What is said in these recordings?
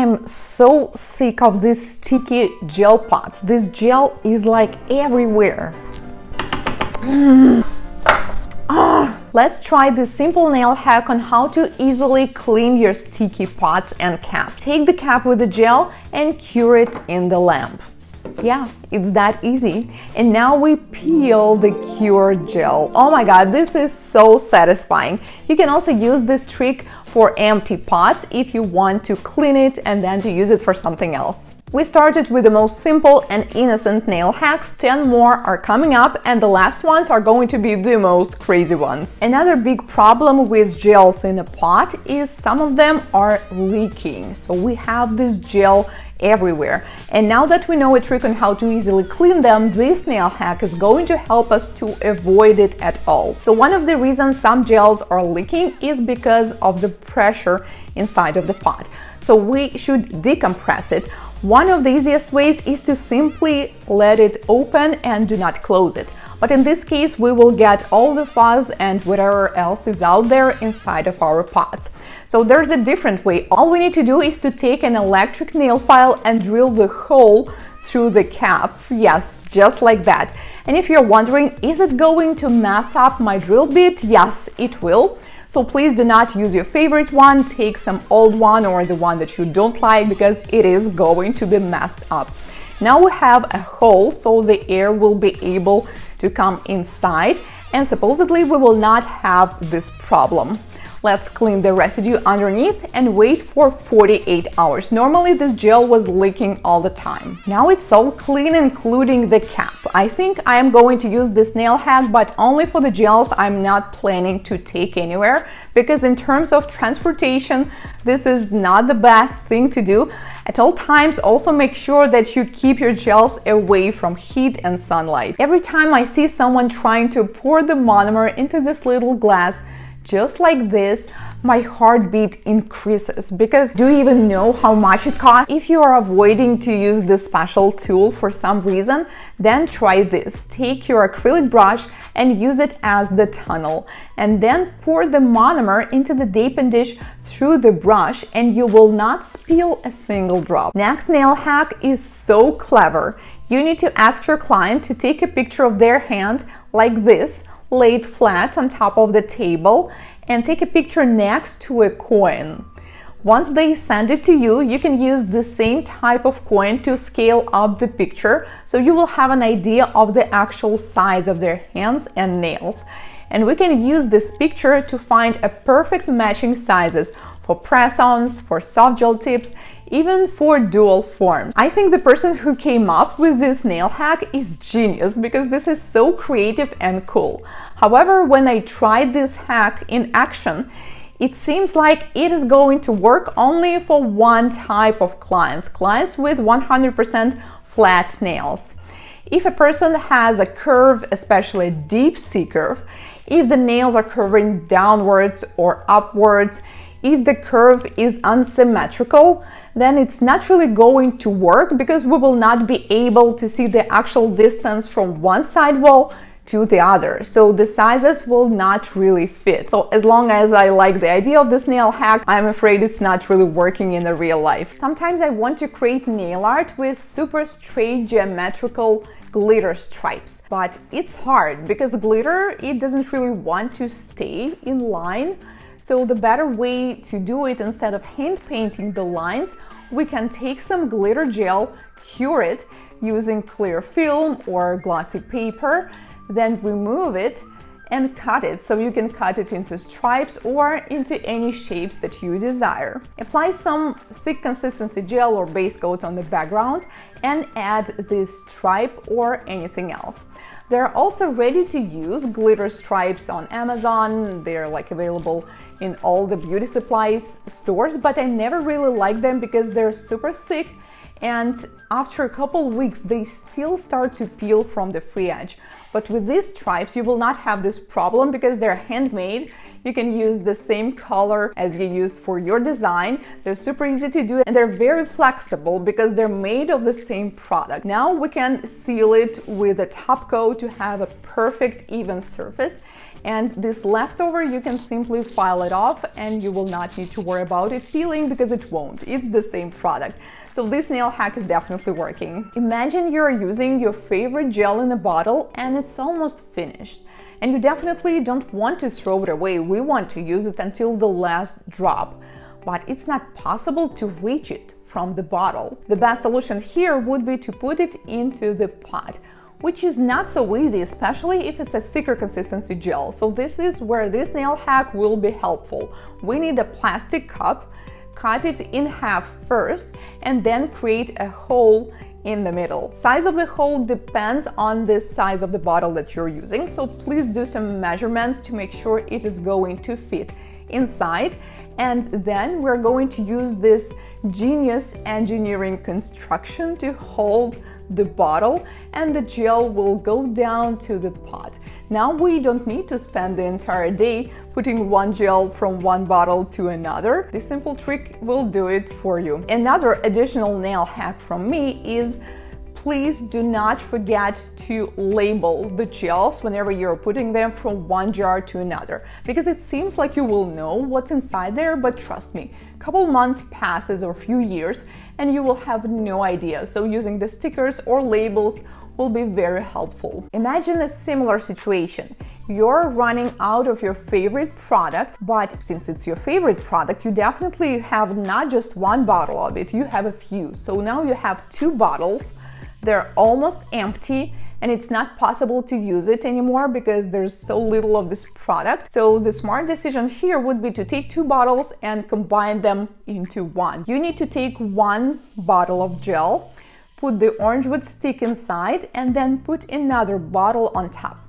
I'm so sick of these sticky gel pots. This gel is like everywhere. Let's try this simple nail hack on how to easily clean your sticky pots and cap. Take the cap with the gel and cure it in the lamp. Yeah, it's that easy. And now we peel the cured gel. Oh my god, this is so satisfying. You can also use this trick for empty pots if you want to clean it and then to use it for something else. We started with the most simple and innocent nail hacks. 10 more are coming up, and the last ones are going to be the most crazy ones. Another big problem with gels in a pot is some of them are leaking. So we have this gel everywhere. And now that we know a trick on how to easily clean them, this nail hack is going to help us to avoid it at all. So one of the reasons some gels are leaking is because of the pressure inside of the pot. So we should decompress it. One of the easiest ways is to simply let it open and do not close it. But in this case, we will get all the fuzz and whatever else is out there inside of our pots. So there's a different way. All we need to do is to take an electric nail file and drill the hole through the cap. Yes, just like that. And if you're wondering, is it going to mess up my drill bit? Yes, it will. So please do not use your favorite one. Take some old one or the one that you don't like, because it is going to be messed up. Now we have a hole, so the air will be able to come inside, and supposedly we will not have this problem. Let's clean the residue underneath and wait for 48 hours. Normally this gel was leaking all the time. Now it's all clean, including the cap. I think I am going to use this nail hack, but only for the gels. I'm not planning to take anywhere, because in terms of transportation, this is not the best thing to do. At all times, also make sure that you keep your gels away from heat and sunlight. Every time I see someone trying to pour the monomer into this little glass, just like this, my heartbeat increases, because do you even know how much it costs? If you are avoiding to use this special tool for some reason, then try this. Take your acrylic brush and use it as the tunnel, and then pour the monomer into the Dapin dish through the brush, and you will not spill a single drop. Next nail hack is so clever. You need to ask your client to take a picture of their hand like this, lay it flat on top of the table, and take a picture next to a coin. Once they send it to you, you can use the same type of coin to scale up the picture, so you will have an idea of the actual size of their hands and nails. And we can use this picture to find a perfect matching sizes for press-ons, for soft gel tips, even for dual forms. I think the person who came up with this nail hack is genius, because this is so creative and cool. However, when I tried this hack in action, it seems like it is going to work only for one type of clients with 100% flat nails. If a person has a curve, especially a deep C curve, if the nails are curving downwards or upwards, if the curve is unsymmetrical, then it's not really going to work, because we will not be able to see the actual distance from one side wall to the other. So the sizes will not really fit. So as long as I like the idea of this nail hack, I'm afraid it's not really working in the real life. Sometimes I want to create nail art with super straight geometrical glitter stripes, but it's hard because glitter, it doesn't really want to stay in line. So the better way to do it, instead of hand painting the lines, we can take some glitter gel, cure it using clear film or glossy paper, then remove it and cut it. So you can cut it into stripes or into any shapes that you desire. Apply some thick consistency gel or base coat on the background and add this stripe or anything else. They're also ready to use glitter stripes on Amazon. They're available in all the beauty supplies stores, but I never really like them because they're super thick, and after a couple weeks they still start to peel from the free edge. But with these stripes you will not have this problem because they're handmade. You can use the same color as you used for your design. They're super easy to do and they're very flexible because they're made of the same product. Now we can seal it with a top coat to have a perfect even surface. And this leftover, you can simply file it off and you will not need to worry about it peeling because it won't. It's the same product. So this nail hack is definitely working. Imagine you're using your favorite gel in a bottle and it's almost finished. And you definitely don't want to throw it away. We want to use it until the last drop. But it's not possible to reach it from the bottle. The best solution here would be to put it into the pot, which is not so easy, especially if it's a thicker consistency gel. So this is where this nail hack will be helpful. We need a plastic cup, cut it in half first, and then create a hole in the middle. Size of the hole depends on the size of the bottle that you're using, so please do some measurements to make sure it is going to fit inside. And then we're going to use this genius engineering construction to hold the bottle, and the gel will go down to the pot. Now we don't need to spend the entire day putting one gel from one bottle to another. This simple trick will do it for you. Another additional nail hack from me is please do not forget to label the gels whenever you're putting them from one jar to another, because it seems like you will know what's inside there, but trust me, a couple months passes or a few years and you will have no idea. So using the stickers or labels will be very helpful. Imagine a similar situation. You're running out of your favorite product, but since it's your favorite product, you definitely have not just one bottle of it, you have a few. So now you have two bottles. They're almost empty and it's not possible to use it anymore because there's so little of this product. So the smart decision here would be to take two bottles and combine them into one. You need to take one bottle of gel, put the orange wood stick inside, and then put another bottle on top.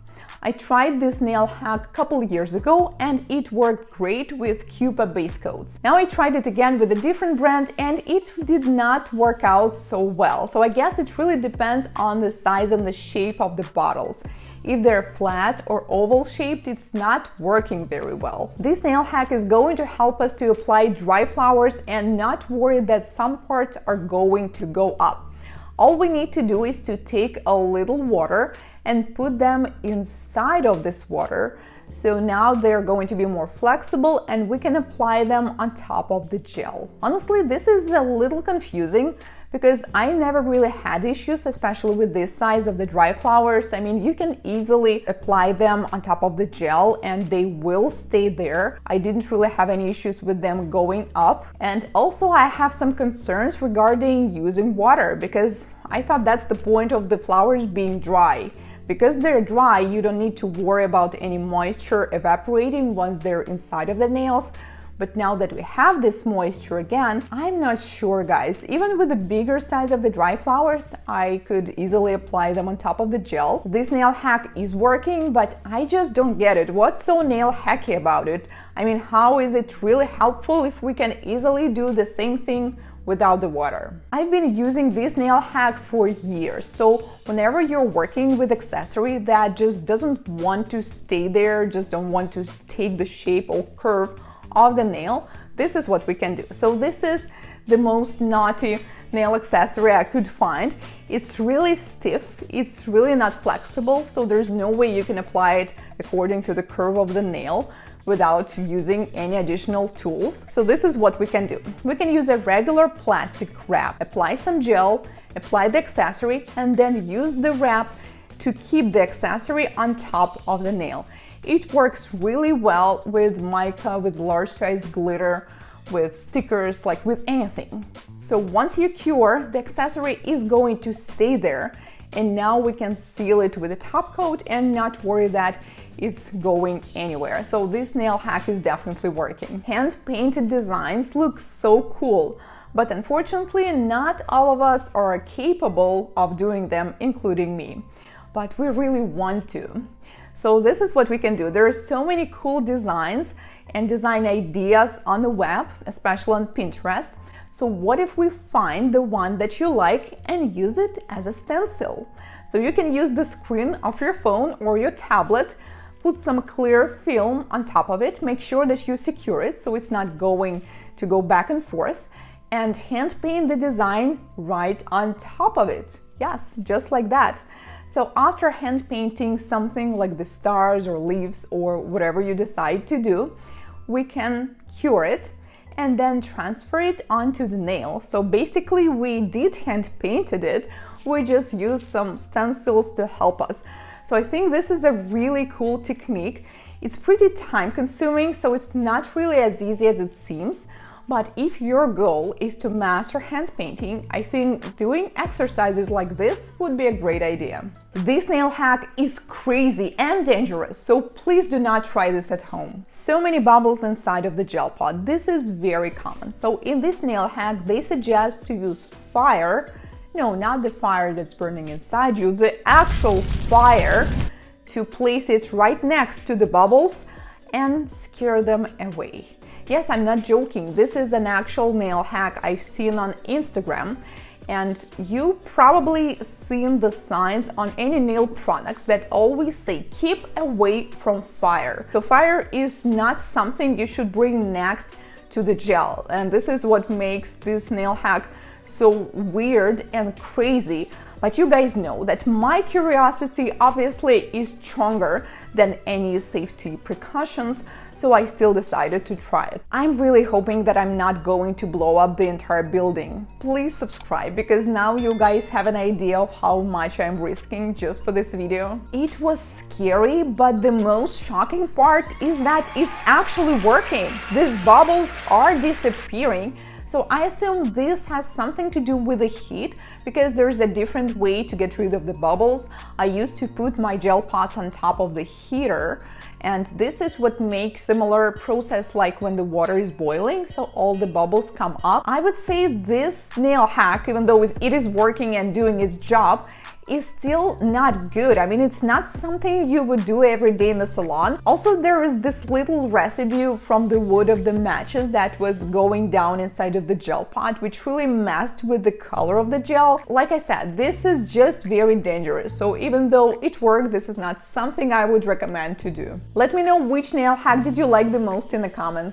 I tried this nail hack a couple years ago and it worked great with Cupa base coats. Now I tried it again with a different brand and it did not work out so well. So I guess it really depends on the size and the shape of the bottles. If they're flat or oval shaped, it's not working very well. This nail hack is going to help us to apply dry flowers and not worry that some parts are going to go up. All we need to do is to take a little water and put them inside of this water. So now they're going to be more flexible and we can apply them on top of the gel. Honestly, this is a little confusing because I never really had issues, especially with the size of the dry flowers. I mean, you can easily apply them on top of the gel and they will stay there. I didn't really have any issues with them going up. And also I have some concerns regarding using water because I thought that's the point of the flowers being dry. Because they're dry, you don't need to worry about any moisture evaporating once they're inside of the nails. But now that we have this moisture again, I'm not sure, guys. Even with the bigger size of the dry flowers, I could easily apply them on top of the gel. This nail hack is working, but I just don't get it. What's so nail hacky about it? I mean, how is it really helpful if we can easily do the same thing without the water? I've been using this nail hack for years, so whenever you're working with accessory that just doesn't want to stay there, just don't want to take the shape or curve of the nail, this is what we can do. So this is the most naughty nail accessory I could find. It's really stiff, it's really not flexible, so there's no way you can apply it according to the curve of the nail without using any additional tools. So this is what we can do. We can use a regular plastic wrap, apply some gel, apply the accessory, and then use the wrap to keep the accessory on top of the nail. It works really well with mica, with large size glitter, with stickers, like with anything. So once you cure, the accessory is going to stay there, and now we can seal it with a top coat and not worry that it's going anywhere. So this nail hack is definitely working. Hand-painted designs look so cool, but unfortunately not all of us are capable of doing them, including me. But we really want to. So this is what we can do. There are so many cool designs and design ideas on the web, especially on Pinterest. So what if we find the one that you like and use it as a stencil? So you can use the screen of your phone or your tablet, put some clear film on top of it, make sure that you secure it so it's not going to go back and forth, and hand paint the design right on top of it. Yes, just like that. So after hand painting something like the stars or leaves or whatever you decide to do, we can cure it and then transfer it onto the nail. So basically we did hand painted it, we just used some stencils to help us. So I think this is a really cool technique. It's pretty time consuming, so it's not really as easy as it seems. But if your goal is to master hand painting, I think doing exercises like this would be a great idea. This nail hack is crazy and dangerous, so please do not try this at home. So many bubbles inside of the gel pot. This is very common. So in this nail hack, they suggest to use fire. No, not the fire that's burning inside you, the actual fire, to place it right next to the bubbles and scare them away. Yes, I'm not joking. This is an actual nail hack I've seen on Instagram, and you probably seen the signs on any nail products that always say keep away from fire. So fire is not something you should bring next to the gel, and this is what makes this nail hack so weird and crazy. But you guys know that my curiosity obviously is stronger than any safety precautions, so I still decided to try it. I'm really hoping that I'm not going to blow up the entire building. Please subscribe, because now you guys have an idea of how much I'm risking just for this video. It was scary, but the most shocking part is that it's actually working. These bubbles are disappearing. So I assume this has something to do with the heat, because there's a different way to get rid of the bubbles. I used to put my gel pot on top of the heater, and this is what makes similar process like when the water is boiling, so all the bubbles come up. I would say this nail hack, even though it is working and doing its job, is still not good. I mean, it's not something you would do every day in the salon. Also, there is this little residue from the wood of the matches that was going down inside of the gel pot, which really messed with the color of the gel. Like I said, this is just very dangerous. So even though it worked, this is not something I would recommend to do. Let me know which nail hack did you like the most in the comments.